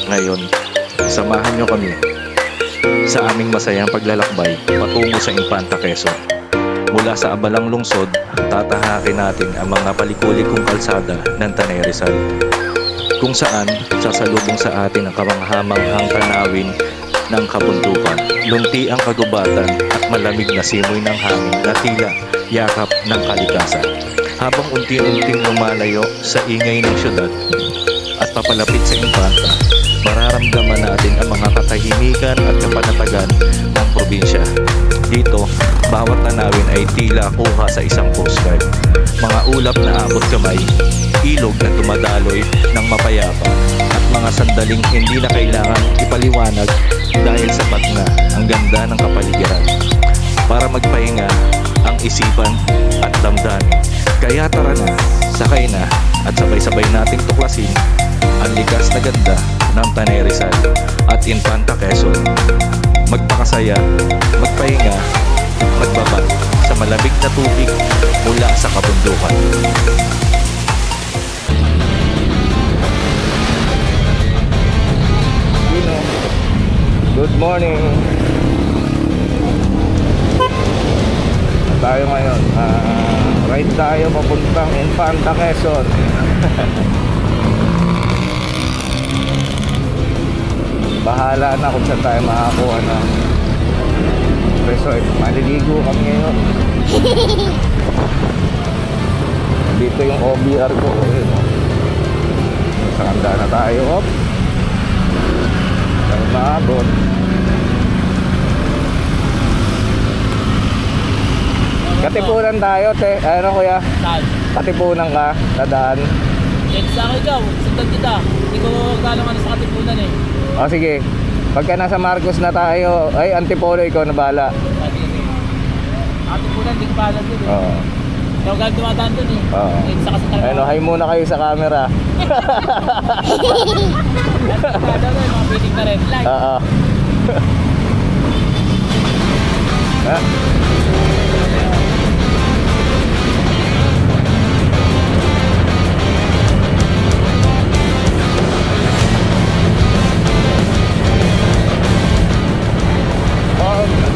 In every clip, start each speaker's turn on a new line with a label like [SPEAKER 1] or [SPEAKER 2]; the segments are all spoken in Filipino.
[SPEAKER 1] Ngayon, samahan nyo kami sa aming masayang paglalakbay patungo sa Infanta Quezon. Mula sa Abalang Lungsod, tatahakin natin ang mga palikulikong kalsada ng Tanay Rizal, kung saan sasalubong sa atin ang kamanghamanghang tanawin ng kabundukan, lunti ang kagubatan at malamig na simoy ng hangin na tila yakap ng kalikasan. Habang unti-unting lumalayo sa ingay ng syudad at papalapit sa Infanta, mararamdaman natin ang mga katahimikan at kapanatagan ng probinsya. Dito, bawat tanawin ay tila kuha sa isang postcard. Mga ulap na abot kamay, ilog na dumadaloy ng mapayapa, at mga sandaling hindi na kailangan ipaliwanag dahil sapat na ang ganda ng kapaligiran para magpahinga ang isipan at damdamin. Kaya tara na, sakay na at sabay-sabay nating tuklasin ang likas na ganda ng Tanay Rizal at Infanta Quezon. Magpakasaya, magpahinga, magbaba sa malamig na tubig mula sa kabundukan. Good morning. Tayo ngayon, ride tayo papuntang Infanta Quezon. Bahala na kung saan tayo makakuha ng resort. Maliligo kami ngayon. Dito yung OBR ko. Sa handa na tayo. Op. Tayo maabot. Katipunan tayo, te. Ano kuya?
[SPEAKER 2] Saan?
[SPEAKER 1] Katipunan ka, dadaan.
[SPEAKER 2] Next sa akin ikaw, sundan kita. Hindi ko galang ano sa katipunan eh.
[SPEAKER 1] O sige, pagka nasa Marcos na tayo, ay Antipolo, ikaw na bahala.
[SPEAKER 2] Sige. Katipunan, hindi ko balang dun eh.
[SPEAKER 1] Oo.
[SPEAKER 2] Ikaw galang dumadaan dun eh.
[SPEAKER 1] Oo.
[SPEAKER 2] Next sa kasi talaga.
[SPEAKER 1] Ayun, hi muna kayo sa camera.
[SPEAKER 2] Mga biting na red light.
[SPEAKER 1] Oo. Ha?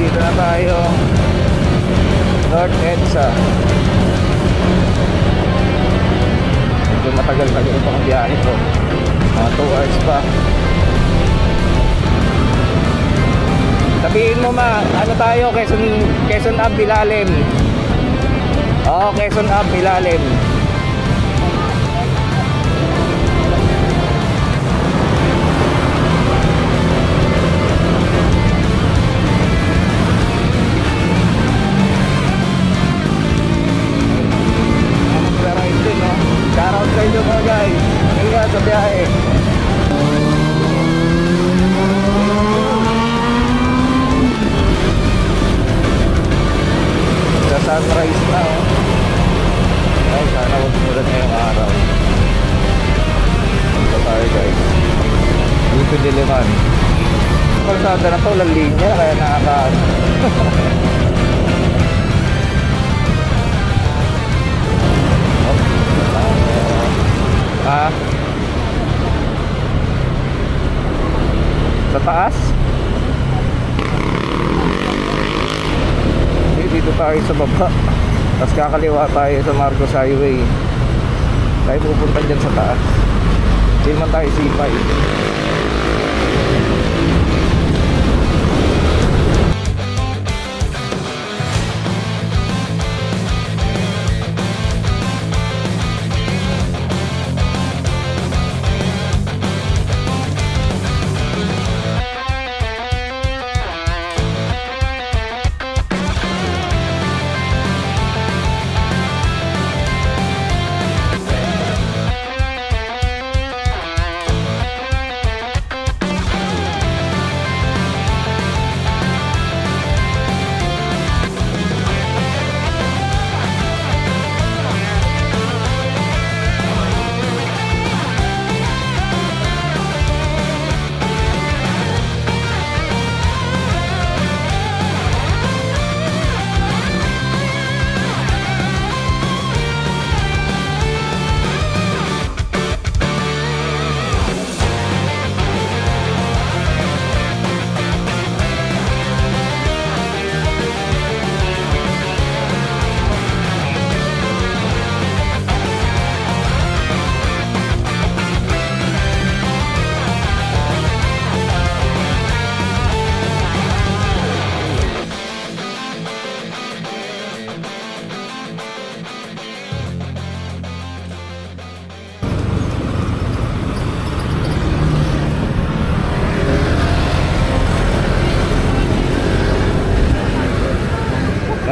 [SPEAKER 1] Dito na tayo, North EDSA. Medyo matagal-tagal pa ang biyahe ko, mga 2 hours pa. Sabihin mo ma, ano tayo, Quezon Ave Ilalim. Oo, Quezon Ave Ilalim. Shoutout sa inyo mga guys. Ingat sa biyahe. Sa sunrise na ay sana huwag mulan ngayong araw. Ito tayo guys, dito Diliman. Kalsada na to, walang linya kaya nakaka sa taas. Dito tayo sa baba, tapos kakaliwa tayo sa Marcos Highway. Tayo pupunta dyan sa taas. Hindi man tayo sipay.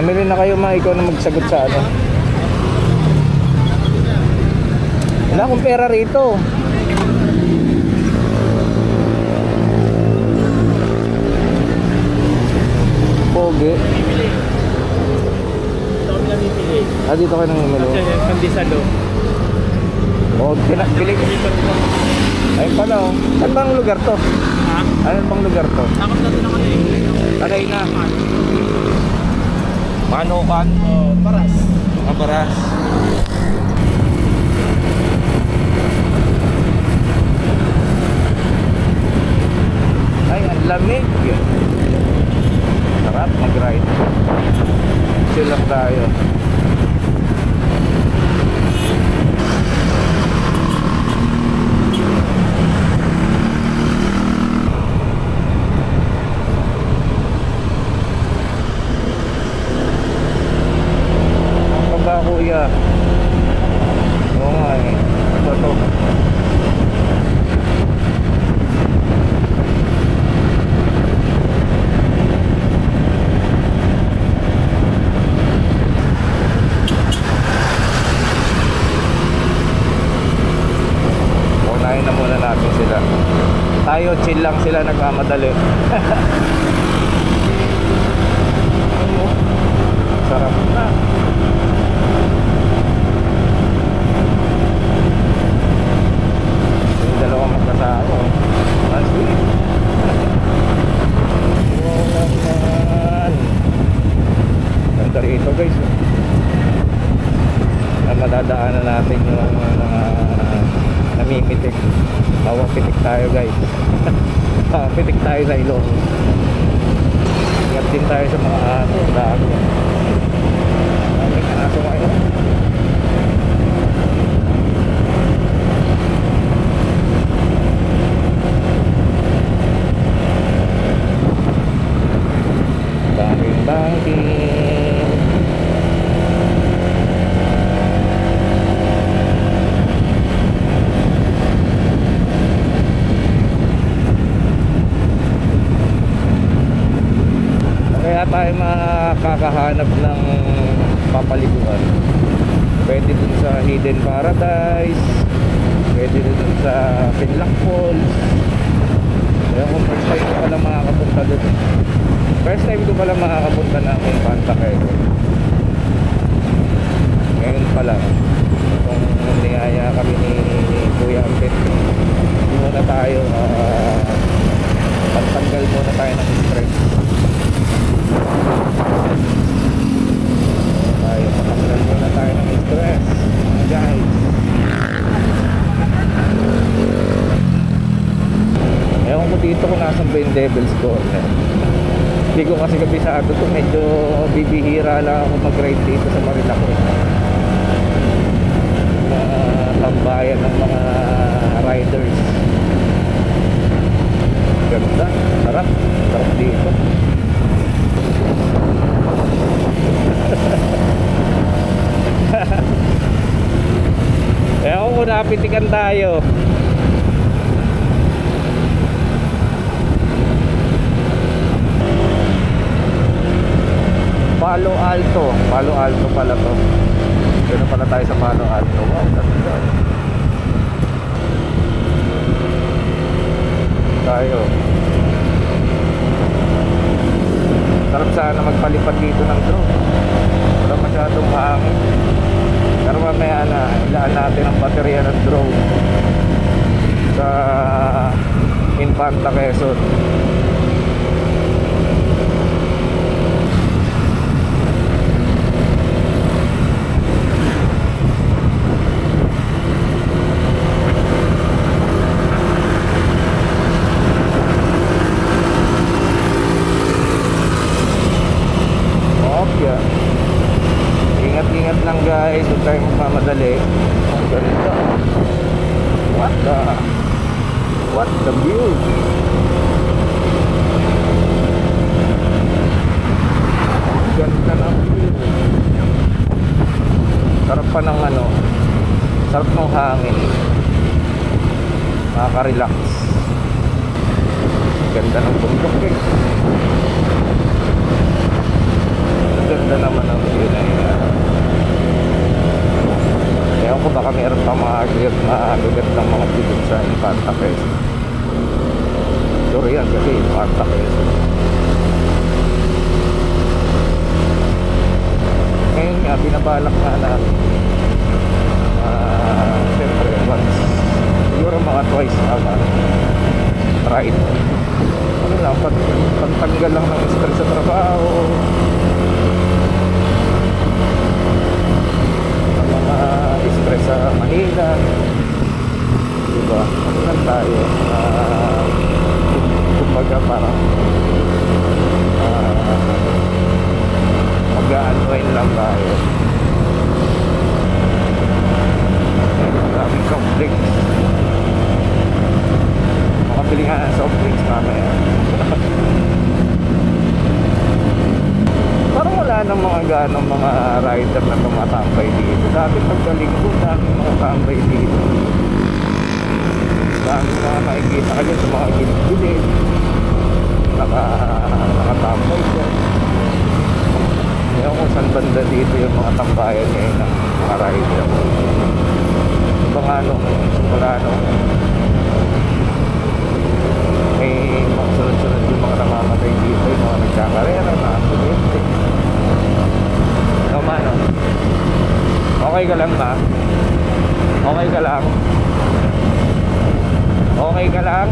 [SPEAKER 3] Bumili na kayo mga, ikaw na magsagot sa ano. Wala akong pera rito. Pogi.
[SPEAKER 2] Ito kami namipili.
[SPEAKER 3] Dito kayo nang imilo.
[SPEAKER 2] Kasi pandesal.
[SPEAKER 3] O, bili. Ayun pala oh. Saan bang lugar to?
[SPEAKER 2] Ha?
[SPEAKER 3] Ano bang lugar to?
[SPEAKER 2] Takot na ito na kami.
[SPEAKER 3] Tagay na. Manukan.
[SPEAKER 2] Oh, paras.
[SPEAKER 3] Kabaras. Ay, ang lamig. Sarap mag-ride. Chill lang tayo. Ang ba kuya? Oo nga eh. Ito to. Unahin na muna natin sila. Tayo chill lang sila, nagmamadali. Sarap na. Yung dalawang magkasama. Ang sweet. Wow naman. Ganda rito guys. Madadaanan natin yung namimitik. Bawang pitik tayo guys. Bawang pitik tayo sa ilong. Ingat din tayo sa mga aso. Dami. Daming aso ngayon. Daming bangking. Kaya tayo makakahanap ng papaliguan. Pwede dun sa Hidden Paradise, pwede dun sa Pinlock Falls. Kaya kung first time ko pala makakapunta dun. First time ko pala makakapunta ng Infanta Quezon. Ngayon pa lang, kung niyaya kami ni Kuya Ampet, muna tayo pagtanggal muna tayo ng stress. Tayo, patanggal muna tayo ng stress, guys. Ewan ko dito kung nasan ba yung Devil's Corner. Hindi ko kasi kabisado to. Medyo bibihira lang ako mag-ride dito sa Marilaki. Tambayan ng mga riders. Ganda, sarap. Sarap dito. Ewan ko, napitikan tayo. Palo Alto. Palo Alto pala to. Dito pala tayo sa Palo Alto. Wow, ganda. Tayo. Sarap sana magpalipad dito ng drone. Wala masyadong hangin. Pero mamaya na, ilaan natin ang baterya ng drone sa Infanta Quezon. Ingat-ingat lang guys, huwag tayong magmamadali. Ang ganda. What the view. Ang ganda ng view. Sarap pa ng ano, sarap ng hangin. Nakaka-relax. Ganda ng bundok guys. Ganda ganda naman ang view na yan. Ewan ko baka meron pa mga gagandang mga view dun sa Infanta Quezon. Sure yan kasi Infanta Quezon. Ngayon nga, binabalak nga namin. Siyempre, once, siguro mga twice a month, ride. Ano lang, pantanggal lang ng stress sa trabaho, ng mga stress sa Manila, diba? Ano lang tayo, kumbaga parang mag-unwind lang tayo. Maraming soft drinks. Makabili nga ng soft drinks mamaya. Parang wala nang mga ganong mga rider na tumatambay dito. Dati pagkalinggo, daming mga tambay dito. Daming mga nakikita ka dyan sa mga gilid-gilid. Nakatambay dyan. Ngayon kung saan banda dito yung mga tambayan ngayon ng mga rider. Iba nga nung wala nung may mga sunod-sunod yung mga namamatay dito, yung mga nagkakarera, mga aksidente. No, mano? Okay ka lang, ma? Okay ka lang? Okay ka lang?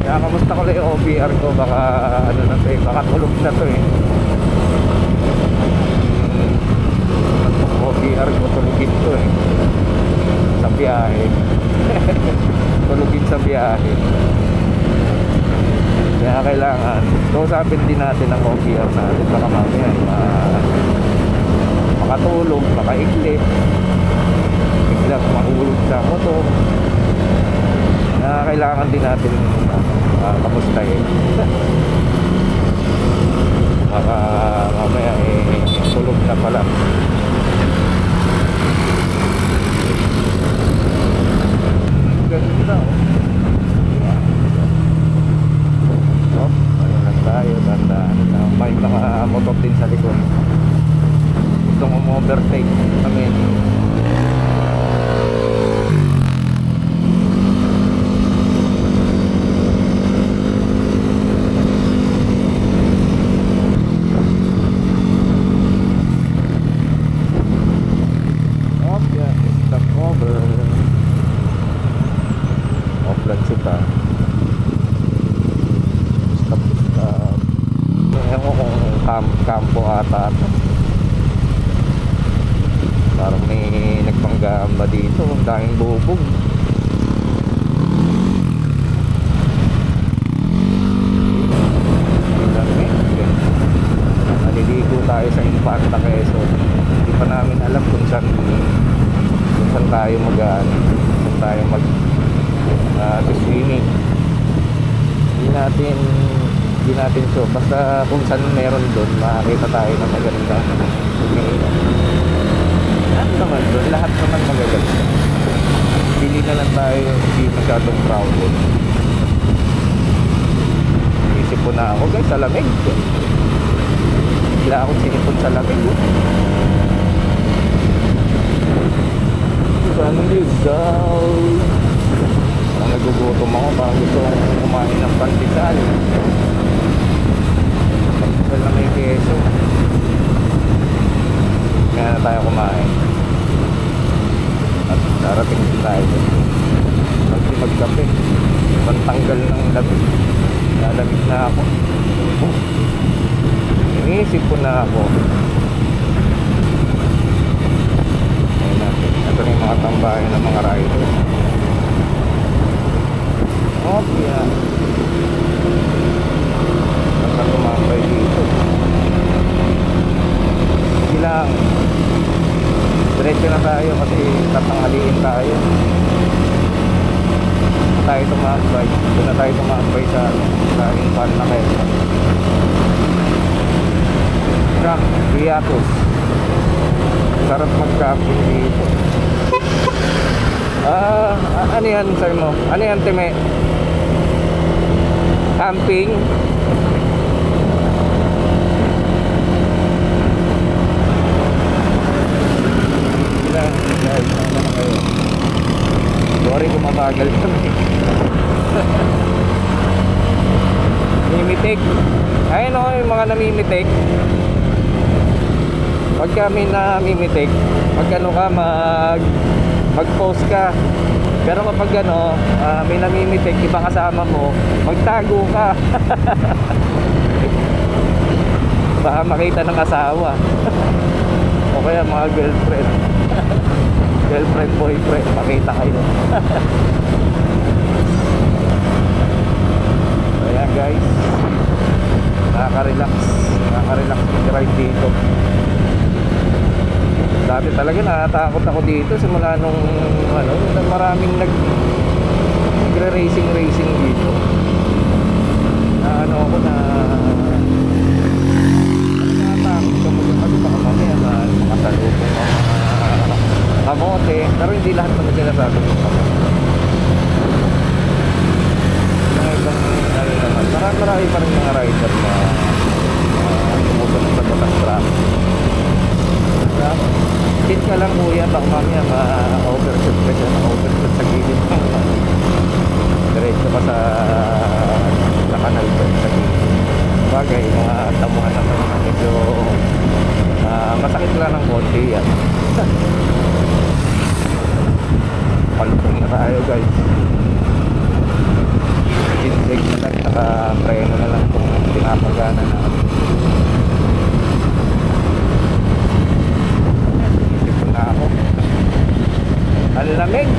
[SPEAKER 3] Kaya kamusta ko lang yung OBR ko, baka ano na to eh, baka tulog na to eh. OBR ko tulugin to eh, sa biyahe. Tulugin sa biyahe. Kaya kailangan kausapin din natin ang OBR natin, baka mamaya makatulog, makaiklip, biglang mahulog sa motor. Kaya kailangan din natin kamustahin. Baka mamaya tulog na pala. Ganda oh. Ano lang tayo, ganda. May mga motor din sa likod. Gustong overtake kami. Kampo ata ito. Parang may nagpanggamba dito, ang daming bubog. Naliligo tayo sa Infanta Quezon. Hindi pa namin alam kung saan tayo swimming. Hindi natin so basta kung saan meron doon makakita tayo ng maganda lahat naman magaganda. Pili na lang tayo hindi masyadong crowded. Isip po na ako guys sa lamig, bigla akong sinipon sa lamig San Rizal. Parang nagugutom ako, parang gusto kong kumain ng pandesal na may keso. Kaya na tayo kumain at darating din tayo magkape, pantanggal ng lamig. Nalamig na ako. Iniisip ko na ako. Ayun natin, ito na yung mga tambayan ng mga rider. Yeah. Basta tumambay dito. Sige lang, diretso na tayo kasi tatanghaliin tayo. Doon na tayo tumambay sa Infanta Quezon. Camp Riatos. Sarap mag-camping dito. Ano yan sir mo? Ano yan time? Camping. guys, ano na kayo. Sorry kung mabagal kami. Mimitik. Ayun o, yung mga namimitik. Pag kami namimitik, pag ano ka, mag-post ka. Pero kapag ano, may namimitik, ibang kasama mo, magtago ka. Baka makita ng asawa. O kaya mga girlfriend. Girlfriend, boyfriend, makita kayo. Ayan guys, nakaka-relax mag-ride dito. Dati talaga natatakot ako dito simula nung ano, maraming nagre-racing dito. Na ano ako na natatakot ako kasi baka mamaya makasalubong mga kamote, pero hindi lahat naman sila sabi ko. Marami pa rin mga rider na tumusunod sa batas traffic. Sit ka lang kuya, baka mamaya ma-overshoot ka siya, ma-overshoot sa gilid ng diretso ka sa kanal ko sa gilid. Bagay, mga tamuhan naman medyo masakit lang ng konti yan. Palutong na tayo guys. Brake na lang, saka preno na lang kung pinapagana na. Isip ko na ako. Ang lamig.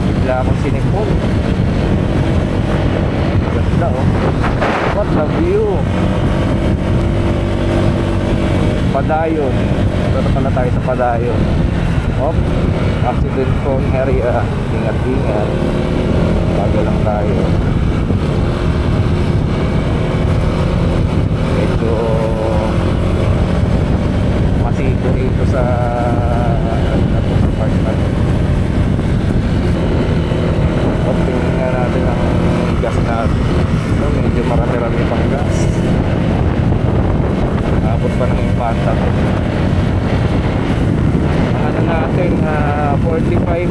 [SPEAKER 3] Bigla akong sinipon. Ganda oh. What a view. Padayon. Ito pala tayo sa Padayon. Oh, accident prone area. Ingat-ingat. Bago lang tayo. Medyo masiko rito sa park natin. Tingnan nga natin ang gas natin. So, medyo marami-rami pang gas. Abot pa ng impanta. Ang ano natin, 45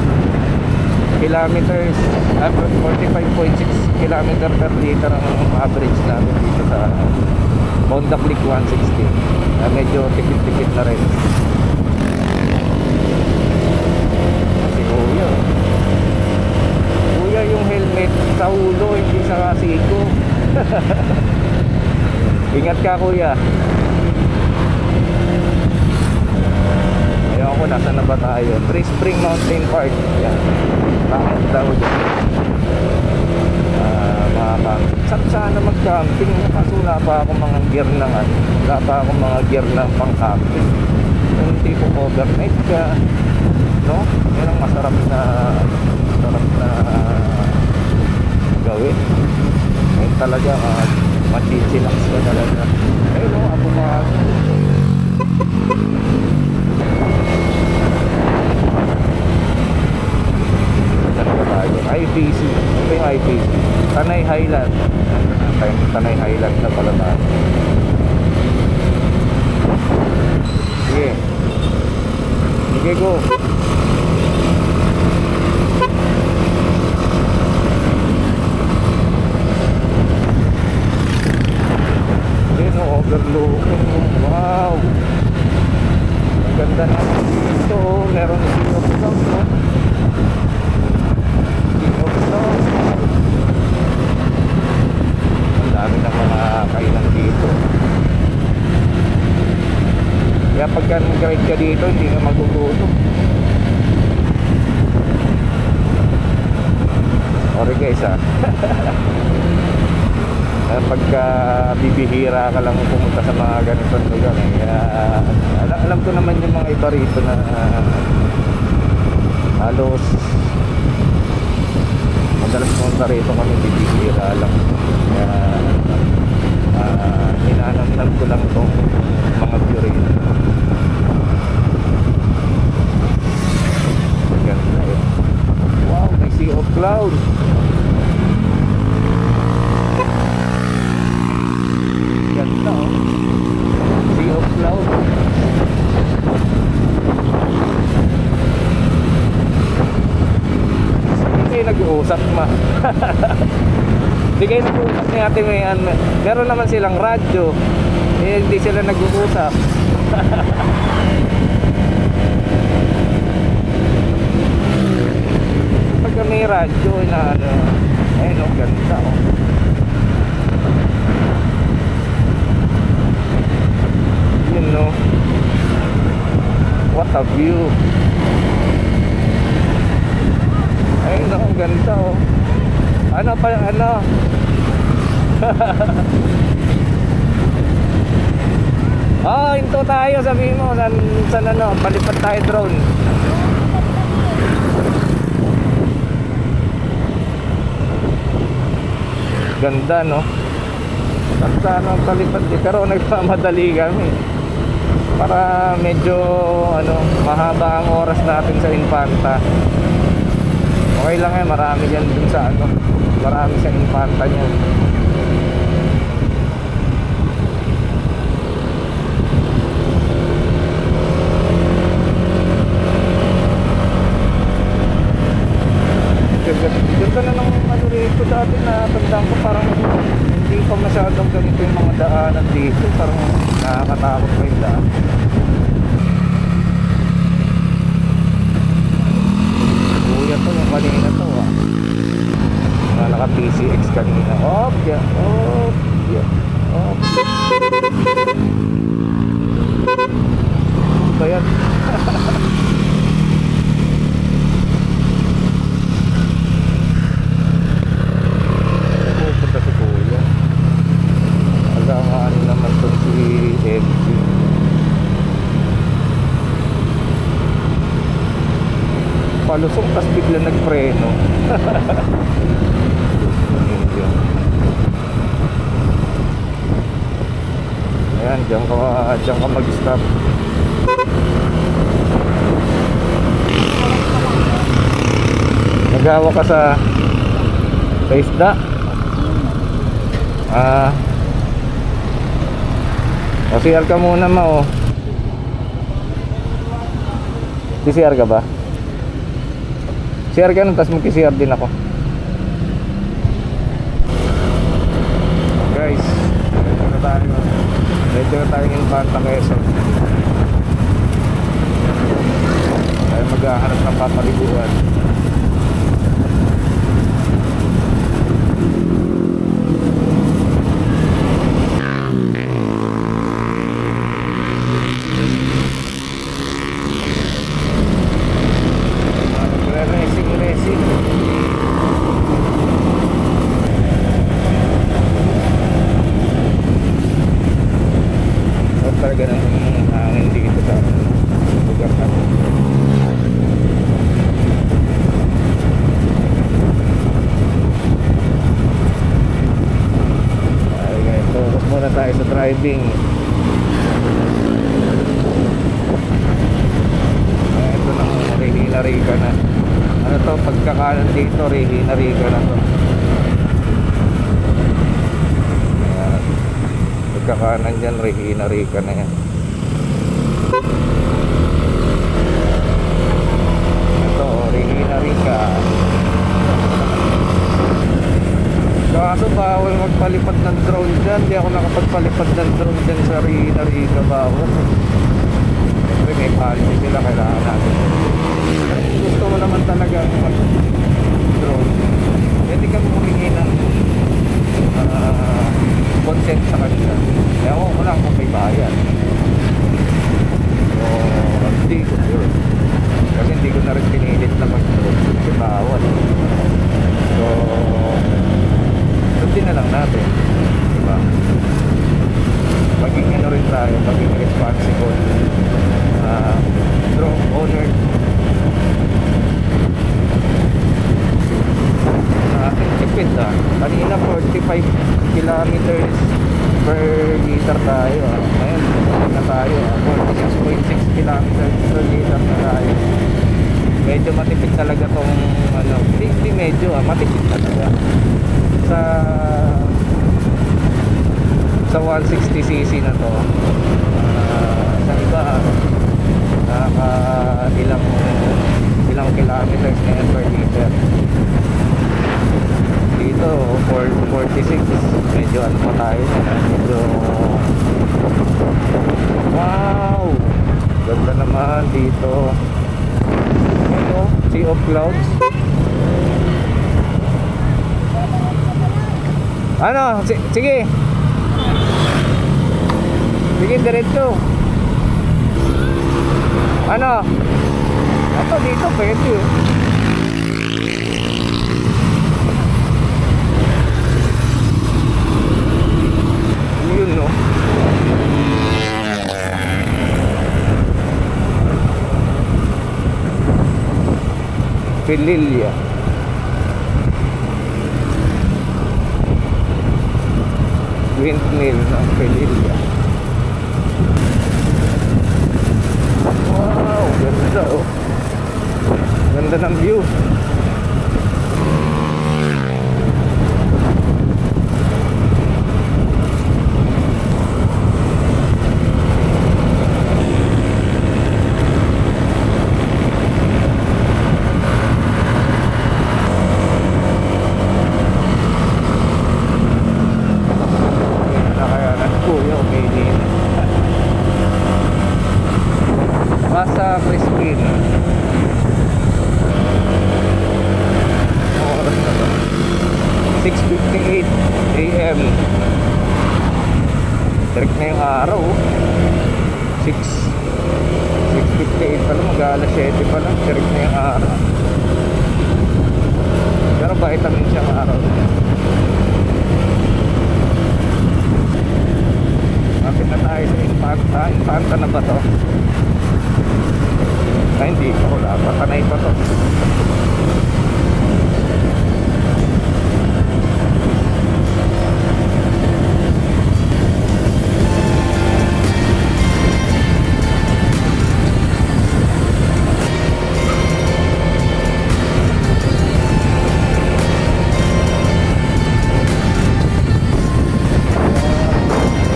[SPEAKER 3] kilometers, 45.6 kilometer per liter ang average natin dito sa Honda Click 160. Medyo tipid-tipid na rin. Kasi kuya yung helmet sa ulo, hindi sa siko. Ingat ka kuya. Ayaw ko, nasa na ba tayo? Three Spring Mountain Park. Yan. Bakit daw dyan? Sana mag-camping. Kaso wala pa akong mga gear ng wala pa akong mga gear ng pang-camping. Yung tipo overnight ka, no? Yan ang masarap na gawin. Yan talaga, machichilax ka talaga. Ayun no, ako mga IPC. Ito yung IPC. Tanay Highland. Tanay Highland na pala tayo. Sige. Sige, go. Ayun, overlooking. Wow. Ang ganda na dito. Meron sino lang, no? Ang dami ng mga kainan dito. Kaya pagka nag-ride ka dito, hindi ka magugutom. Sorry guys pagka bibihira ka lang pumunta sa mga ganitong lugar alam ko naman yung mga iba rito na halos madalas pumunta rito kami bibihira lang, kaya hinanamnam ko lang itong mga view rito. Ganda eh. Wow, may sea of cloud. Ganda oh. Sea of cloud. kayo nag-uusap ma. Hindi kayo nag-uusap ni Ate Mayan. Meron naman silang radyo. Eh, hindi sila nag-uusap. Pagka may radyo na ano, ayun oh, ganda oh. Yun no. What a view. Ayun oh, ganda oh. Ano pa ano? Oh, into tayo, sabihin mo san ano, palipad tayo drone. Ganda no. At ano, palipad di pero nagmamadali kami. Para medyo ano, mahaba ang oras natin sa Infanta. Okay lang yan, marami yan dun sa ano, marami sa Infanta niyan. Ganda na ng ano rito dati na tandaan ko, parang hindi pa masyadong ganito yung mga daanan dito, parang nakakatakot pa yung daan. Kuya to, yung kanina to ah, na naka PCX kanina. Oh yeah, oh yeah, oh ba yan? Pupunta si Kuya. Alangan naman to si FG. Palusong tas bigla nagpreno. Ayan, diyan ka mag-stop. Nagawa ka sa isda. CR ka muna ma oh. CR ka ba? CR ka nun, tas mag-CR din ako. Guys, medyo na tayong Infanta Quezon. Tayo maghahanap ng papaliguan. Talaga ng hangin dito sa lugar natin. Okay, focus muna tayo sa driving. Ito na, rihina-rika na. Ano to, pagkakanan dito, rihina-rika na to. Pagkakanan dyan, rihina-rika na yan. Ito, rihina-rika. Kaso bawal magpalipad ng drone dyan. Di ako nakapagpalipad ng drone dyan sa rihina-rika. Bawal. Siyempre may policy sila, kailangan natin. Gusto mo naman talaga mag-drone, pwede ka humingi ng consent sa kanila. Ewan ko lang kung may bayad. So, hindi ko sure. Kasi hindi ko na rin pinilit na mag-drone kasi bawal. So, sundin na lang natin. Diba? Maging ano rin tayo, maging responsible drone owner. Tipid ah. Kanina 45 kilometers per liter tayo ah. Ngayon na tayo ah. 46.6 kilometers per liter na tayo. Medyo matipid talaga tong ano, hindi medyo ah, matipid talaga sa 160cc na to. Sa iba ilang kilometers na yan per liter. clouds. Ano? Sige. Sige, diretso. Ano? Ito, dito pwede. Yun, no? Pililya. Windmill ng Pililya. Wow, ganda oh. Ganda ng view. Masa Crispin. Oras na ba? 6:58 AM. Direct na yung araw. 6:58 pa lang, mag-alas 7 pa lang. Direct na yung araw. Pero vitamin siyang araw. Kapit na tayo sa Infanta. Infanta na ba to? Ay, hindi pa, wala pa, tanay pa to.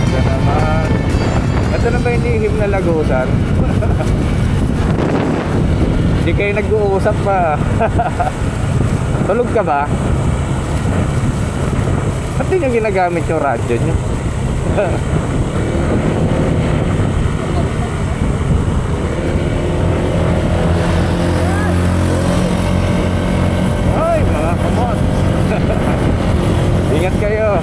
[SPEAKER 3] Ito naman. Ito na ba yung lihim na lagusan? Hindi kayo nag-uusap pa. Tulog ka ba? Ba't di nyo ginagamit yung radyo nyo? Ay, mga kamot. Ingat kayo.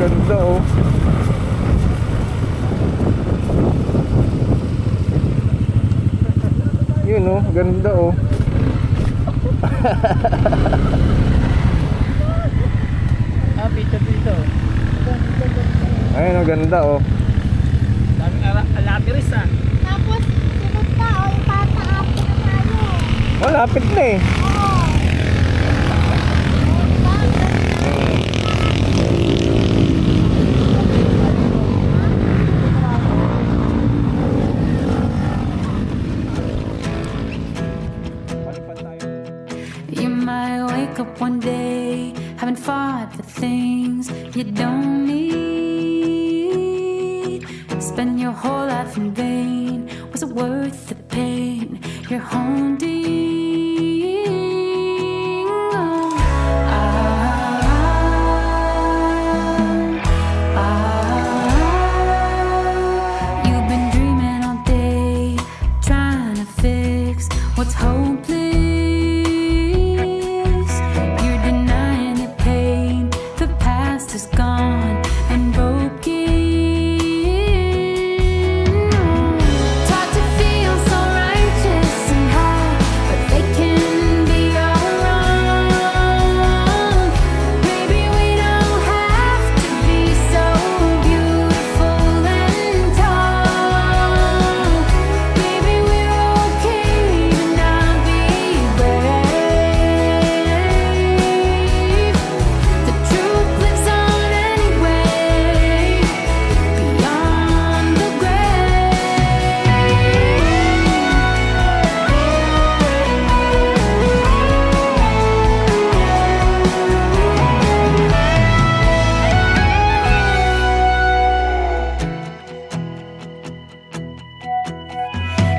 [SPEAKER 3] Ganda oh. Yun oh, ganda oh.
[SPEAKER 2] Picture dito.
[SPEAKER 3] Ayun oh, ganda oh.
[SPEAKER 2] Daming alapiris ah.
[SPEAKER 4] Tapos, sunod pa, o, ipataapin na tayo.
[SPEAKER 3] Malapit na eh.
[SPEAKER 4] Oo.
[SPEAKER 5] You might wake up one day having fought for things you don't need. Spend your whole life in vain. Was it worth the pain you're holding? You've been dreaming all day, trying to fix what's hopeless.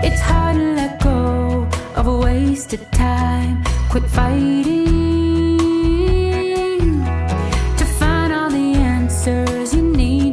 [SPEAKER 5] It's hard to let go of a wasted time. Quit fighting to find all the answers you need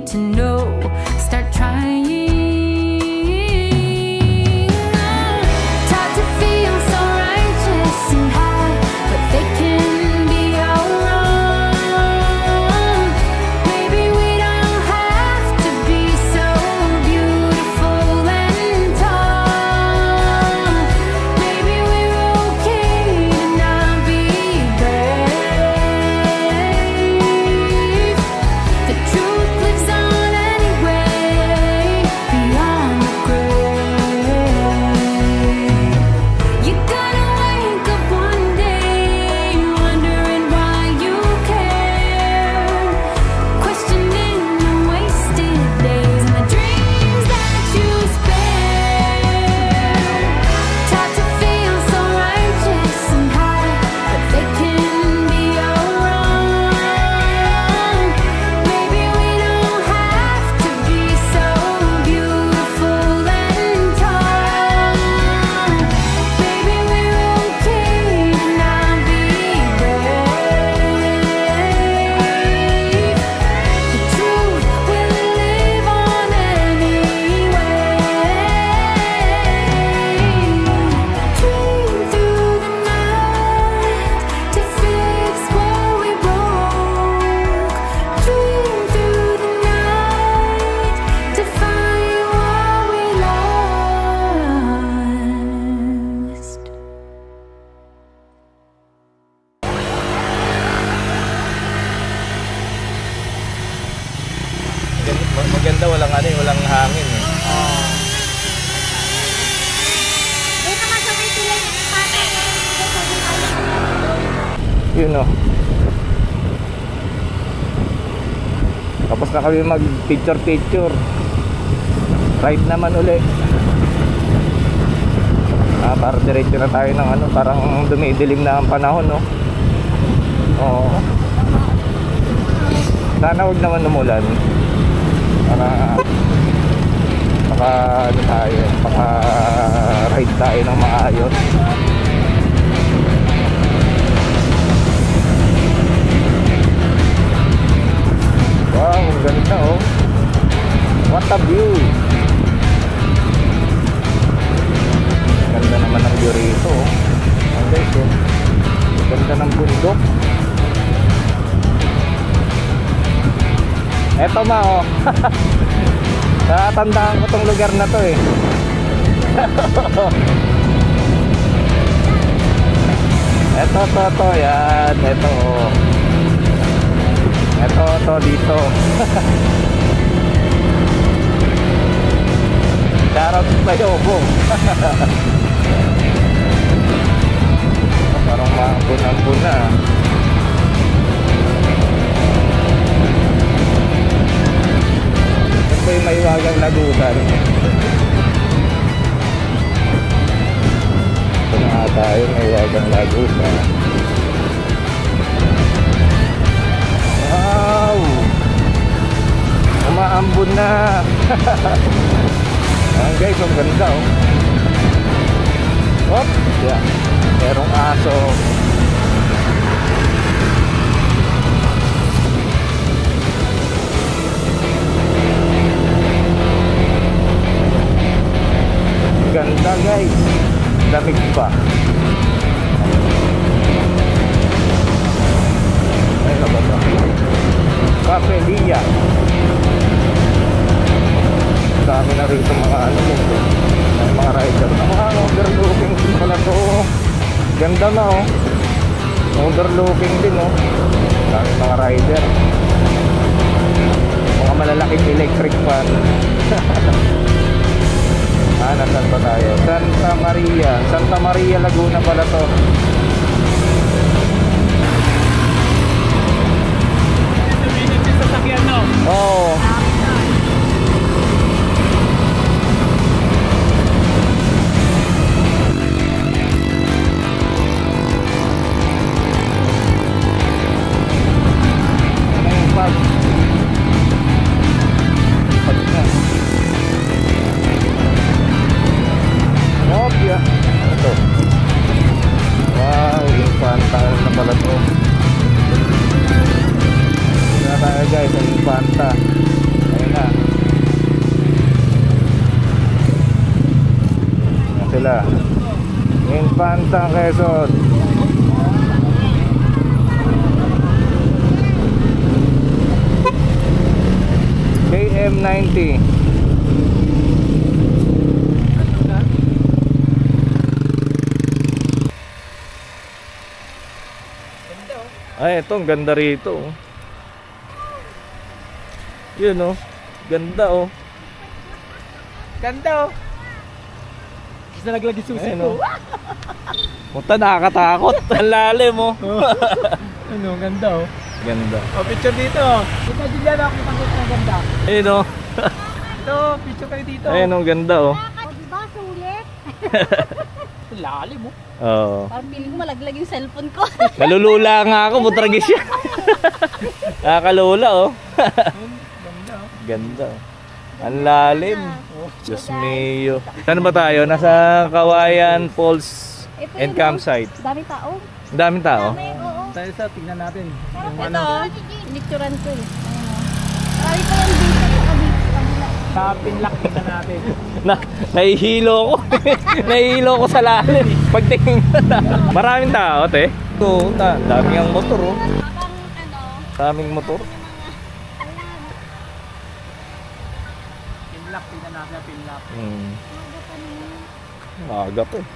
[SPEAKER 3] walang ano, walang hangin eh.
[SPEAKER 4] Dito masabay sila yung pata.
[SPEAKER 3] Yun o. Tapos na kami mag picture. Right naman uli. Para diretso na tayo ng ano, parang dumidilim na ang panahon, no? Oo. Sana huwag naman umulan. Para baka ano tayo, baka ride tayo ng maayos. Wow, ang ganda oh. What a view. Ganda naman ng view rito oh. Ang guys oh. Ganda ng bundok. Eto ma oh. Tatandaan ko tong lugar na to eh. Eto to yan. Eto oh. Eto to dito. Shoutout sa Yobo. Parang maambun-ambun na. Ito yung maiwagang lagusan. Ito na nga tayo, maiwagang lagusan. Wow! Umaambun na. Ayan guys, ang ganda oh. Hop! Yeah. Merong aso. Ganda guys. Lamig pa. Ay, ano ba ito? Capelia. Dami na rito mga ano dito. May mga rider na mga overlooking din pala to. Ganda na oh. Overlooking din oh. Dami mga rider. Mga malalaking electric fan. Nasaan pa tayo? Santa Maria Laguna pala to.
[SPEAKER 2] Sa sakyan no?
[SPEAKER 3] Oo. Ito. Wow, yung Fanta na pala to. Tignan tayo guys, yung Fanta. Ayun na. Ayan sila. Yung Fanta Quezon. KM90. Ay, ito, ang ganda rito. Yun, oh. Ganda, oh.
[SPEAKER 2] Ganda oh. Kasi nalaglag yung susi
[SPEAKER 3] Ayun,
[SPEAKER 2] ko.
[SPEAKER 3] oh. Punta, nakakatakot. Ang lalim, oh.
[SPEAKER 2] Ano, ganda oh.
[SPEAKER 3] Ganda.
[SPEAKER 2] Oh, picture dito. Ito din yan ako kitang ng ganda.
[SPEAKER 3] Ayun, oh.
[SPEAKER 2] Ito, picture kayo dito.
[SPEAKER 3] Ayun, oh, ganda, oh.
[SPEAKER 4] O diba, sulit?
[SPEAKER 2] Lalim mo.
[SPEAKER 3] Oo.
[SPEAKER 4] Parang feeling ko malaglag yung cellphone ko.
[SPEAKER 3] Nalulula nga ako, butragis siya. Nakakalula, oh.
[SPEAKER 2] Ganda oh.
[SPEAKER 3] Ganda. Ang lalim. Diyos mio. Saan ba tayo? Nasa Kawayan Falls
[SPEAKER 4] Ito
[SPEAKER 3] and
[SPEAKER 4] yun,
[SPEAKER 3] Campsite.
[SPEAKER 4] Dami tao.
[SPEAKER 3] Ang daming tao.
[SPEAKER 4] Oo.
[SPEAKER 2] Tayo sa tingnan natin. Yung
[SPEAKER 4] Ito,
[SPEAKER 2] ano.
[SPEAKER 4] pinicturan ko eh. Marami pa yung dito sa kabila.
[SPEAKER 2] Sa pinlock tingnan natin.
[SPEAKER 3] Nahihilo ko. Nahihilo ko sa lalim. Pagtingin ko na. Maraming tao, te. Oo, dami ang motor, oh.
[SPEAKER 4] Habang ano,
[SPEAKER 3] Daming motor.
[SPEAKER 2] Pinlock tingnan natin sa pinlock.
[SPEAKER 3] Maaga pa eh.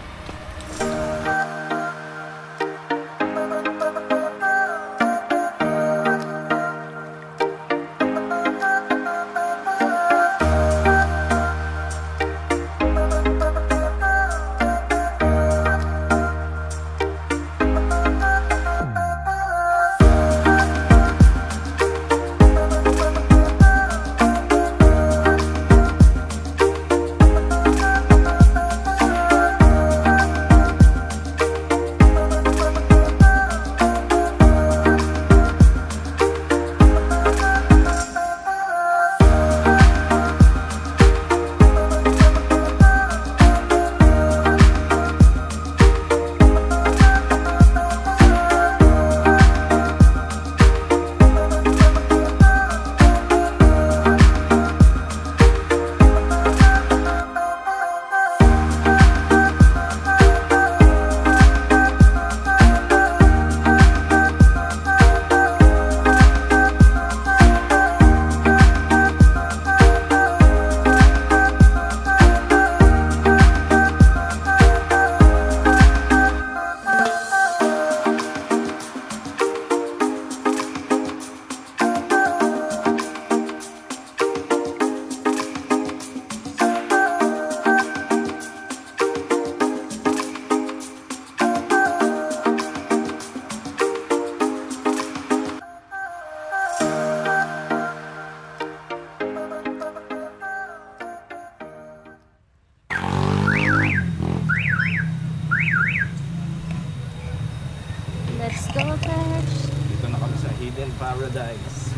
[SPEAKER 3] Paradise.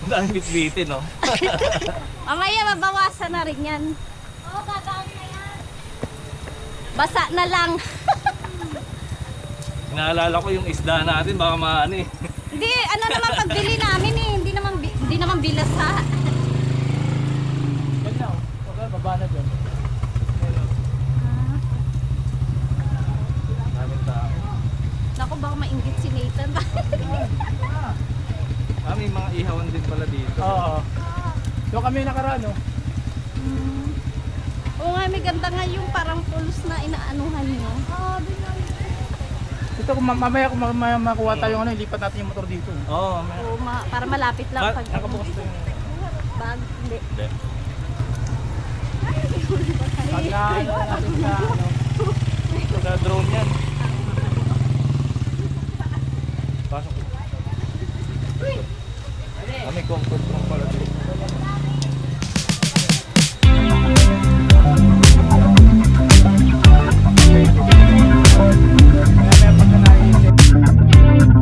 [SPEAKER 3] Ang dami bitbitin, no?
[SPEAKER 4] Mamaya mabawasan na rin yan. Oo, gagaan na yan. Basa na lang.
[SPEAKER 3] Naalala ko yung isda natin, baka maano eh.
[SPEAKER 4] Hindi, ano naman pagbili namin eh. Hindi naman bilas ha.
[SPEAKER 2] Yan na, okay, baba na dyan.
[SPEAKER 3] Daming tao.
[SPEAKER 4] Naku, baka mainggit si Nathan.
[SPEAKER 3] May mga ihawan din pala dito.
[SPEAKER 2] Oo. So kami nakaraan, no?
[SPEAKER 4] Oo nga, may ganda nga yung parang pools na inaanuhan nyo.
[SPEAKER 2] Ito, kung mamaya kung makuha tayo, ano, ilipat natin yung motor dito.
[SPEAKER 3] Oo,
[SPEAKER 4] Oo, para malapit lang pag
[SPEAKER 2] Nakabukas ito yung...
[SPEAKER 4] bag. Hindi.
[SPEAKER 3] Hindi.
[SPEAKER 2] Pagka, natin sa, ano,
[SPEAKER 3] Sa drone yan. Pasok. May comfort room pala dito.
[SPEAKER 2] may pagka naisip.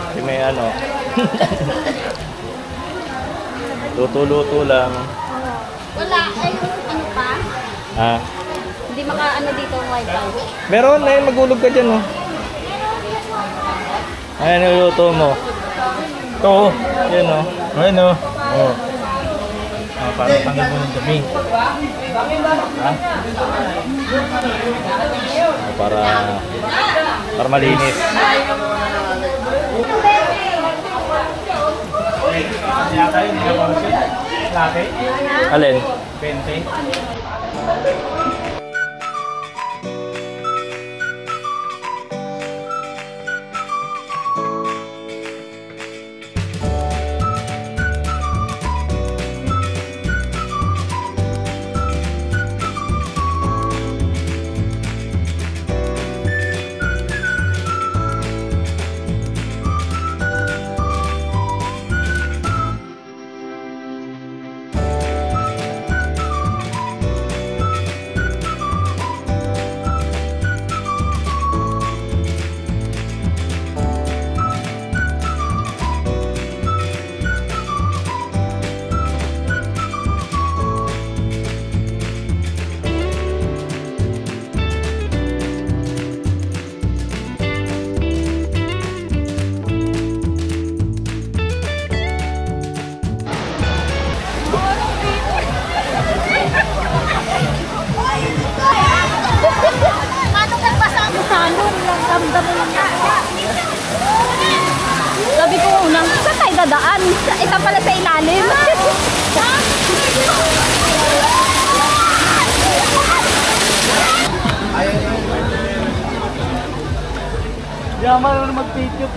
[SPEAKER 3] Si may ano. Luto-luto lang.
[SPEAKER 4] Wala, ay ano pa?
[SPEAKER 3] Ah.
[SPEAKER 4] Hindi maka-ano dito ang wifi.
[SPEAKER 3] Meron, ayun, magulog ka dyan, oh. Ayan, niluto mo. Ito, oh. Yan, oh. Ayan, oh. Oh. Ah, parang tanggal mo ng dumi. Ha? Ah, para malinis.
[SPEAKER 2] Yata yun, hindi ka pansin. Laki.
[SPEAKER 3] Alin?
[SPEAKER 2] 20.
[SPEAKER 4] Sabi ko unang, saan tayo dadaan? Isa pala sa ilalim.
[SPEAKER 2] Yaman na mag-picture.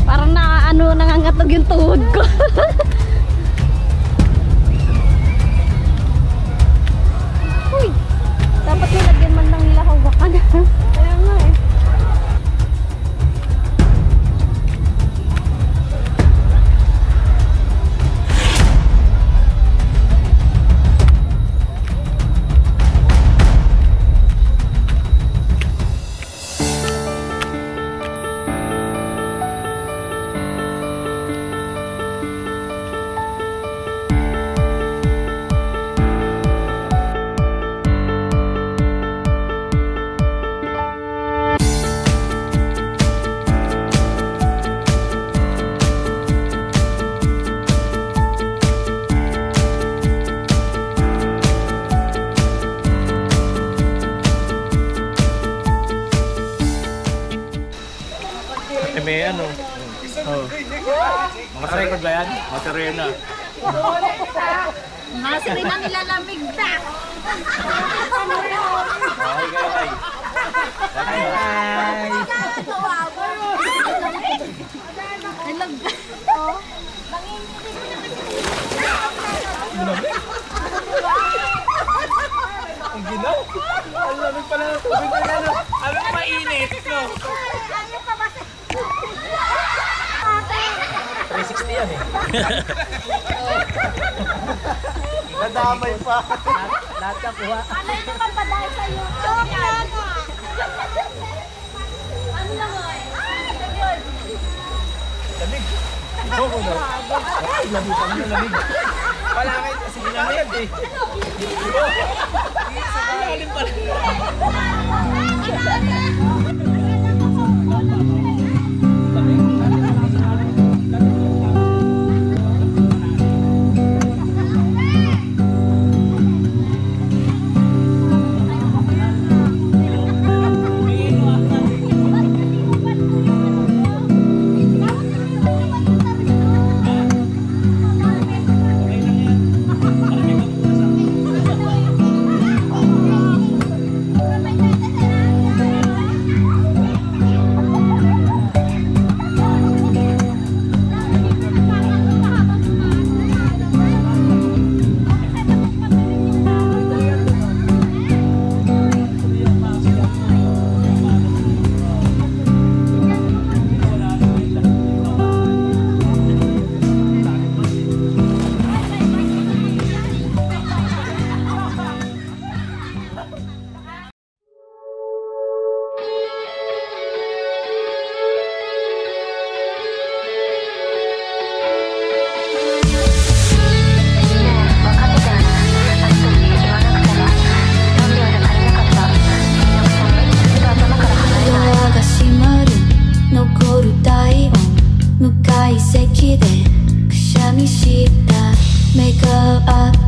[SPEAKER 4] Parang nangangatog yung tuhod ko. Uy, dapat nilagyan man lang nila hawakan. Kaya nga eh.
[SPEAKER 3] may ano.
[SPEAKER 2] Oh. Mga record ba yan?
[SPEAKER 3] Mga Serena.
[SPEAKER 4] Mga sirina nilalamig na.
[SPEAKER 3] Okay. Bye. Ang ginaw. Ang lamig pala ng tubig na ano. Alam mo mainit. No?
[SPEAKER 2] 360 yan eh.
[SPEAKER 3] Nadamay pa.
[SPEAKER 2] Lahat ka kuha.
[SPEAKER 4] Ano yung papadahil sa YouTube? Ano lang o? Yun.
[SPEAKER 3] Lamig. Oo na. Ay, lamig pa niya, lamig. Palangay kasi lamig eh. Lalim pala.
[SPEAKER 5] Makeup up